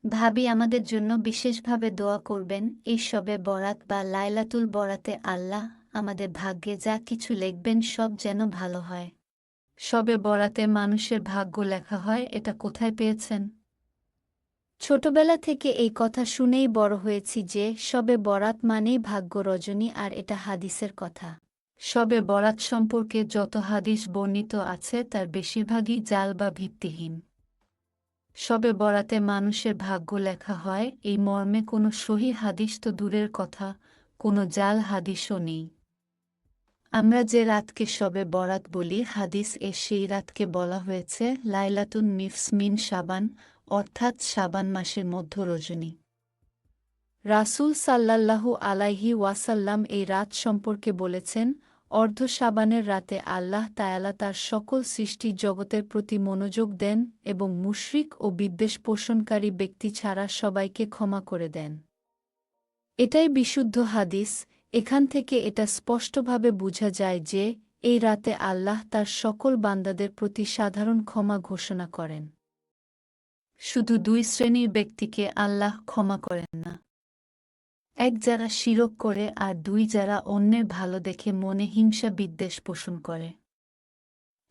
ভাবি আমাদের জন্য বিশেষভাবে দোয়া করবেন এই শবে বরাত বা লাইলাতুল বরাতে আল্লাহ আমাদের ভাগ্যে যা কিছু লিখবেন সব যেন ভালো হয়। শবে বরাতে মানুষের ভাগ্য লেখা হয়, এটা কোথায় পেয়েছেন? ছোটবেলা থেকে এই কথা শুনেই বড় হয়েছি যে শবে বরাত মানেই ভাগ্য রজনী, আর এটা হাদিসের কথা। শবে বরাত সম্পর্কে যত হাদিস বর্ণিত আছে তার বেশিরভাগই জাল বা ভিত্তিহীন। শবে বরাতে মানুষের ভাগ্য লেখা হয় এই মর্মে কোনো সহিহ হাদিস তো দূরের কথা, কোনো জাল হাদিসও নেই। আমরা যে রাতকে শবে বরাত বলি, হাদিস সেই রাতকে বলা হয়েছে লাইলাতুন নিফস মিন শাবান, অর্থাৎ শাবান মাসের মধ্য রজনী। রাসূল সাল্লাল্লাহু আলাইহি ওয়াসাল্লাম এই রাত সম্পর্কে বলেছেন, অর্ধ শাবানের রাতে আল্লাহ তায়ালা তার সকল সৃষ্টি জগতের প্রতি মনোযোগ দেন এবং মুশরিক ও বিদ্বেষ পোষণকারী ব্যক্তি ছাড়া সবাইকে ক্ষমা করে দেন। এটাই বিশুদ্ধ হাদিস। এখান থেকে এটা স্পষ্টভাবে বোঝা যায় যে এই রাতে আল্লাহ তার সকল বান্দাদের প্রতি সাধারণ ক্ষমা ঘোষণা করেন। শুধু দুই শ্রেণীর ব্যক্তিকে আল্লাহ ক্ষমা করেন না, এক যারা শিরক করে আর দুই যারা অন্যের ভালো দেখে মনে হিংসা বিদ্বেষ পোষণ করে।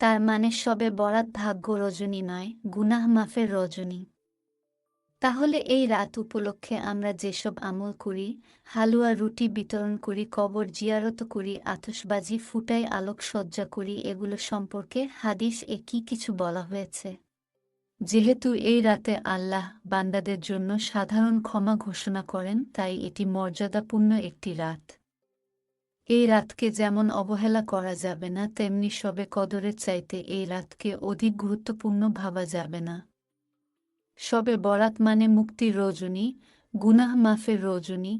তার মানে শবে বরাত ভাগ্য রজনী নয়, গুনাহ মাফের রজনী। তাহলে এই রাত উপলক্ষে আমরা যেসব আমল করি, হালুয়া রুটি বিতরণ করি, কবর জিয়ারত করি, আতশবাজি ফুটাই, আলোকসজ্জা করি, এগুলো সম্পর্কে হাদিস কি কিছু বলা হয়েছে? যেহেতু এই রাতে আল্লাহ বান্দাদের জন্য সাধারণ ক্ষমা ঘোষণা করেন, তাই এটি মর্যাদাপূর্ণ একটি রাত। এই রাতকে যেমন অবহেলা করা যাবে না, তেমনি শবে কদরের চাইতে এই রাতকে অধিক গুরুত্বপূর্ণ ভাবা যাবে না। শবে বরাত মানে মুক্তির রজনী, গুনাহ মাফের রজনী।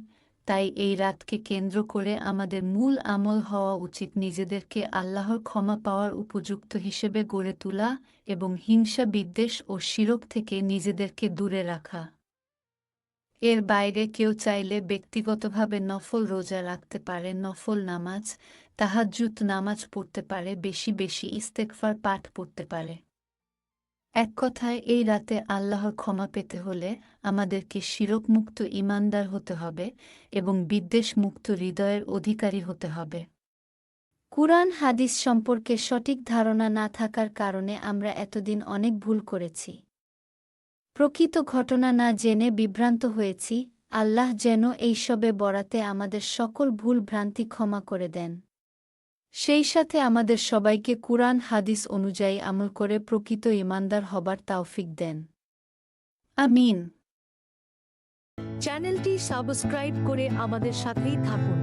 তাই এই রাতকে কেন্দ্র করে আমাদের মূল আমল হওয়া উচিত নিজেদেরকে আল্লাহর ক্ষমা পাওয়ার উপযুক্ত হিসেবে গড়ে তোলা এবং হিংসা বিদ্বেষ ও শিরক থেকে নিজেদেরকে দূরে রাখা। এর বাইরে কেউ চাইলে ব্যক্তিগতভাবে নফল রোজা রাখতে পারে, নফল নামাজ, তাহাজ্জুদ নামাজ পড়তে পারে, বেশি বেশি ইস্তেগফার পাঠ পড়তে পারে। এক কথায় এই রাতে আল্লাহর ক্ষমা পেতে হলে আমাদেরকে শিরকমুক্ত ঈমানদার হতে হবে এবং বিদ্বেষমুক্ত হৃদয়ের অধিকারী হতে হবে। কুরআন হাদিস সম্পর্কে সঠিক ধারণা না থাকার কারণে আমরা এতদিন অনেক ভুল করেছি। প্রকৃত ঘটনা না জেনে বিভ্রান্ত হয়েছি। আল্লাহ যেন এই শবে বরাতে আমাদের সকল ভুল ভ্রান্তি ক্ষমা করে দেন। সেই সাথে আমাদের সবাইকে কুরআন হাদিস অনুযায়ী আমল করে প্রকৃত ঈমানদার হবার তাওফিক দেন। আমিন। চ্যানেলটি সাবস্ক্রাইব করে আমাদের সাথেই থাকুন।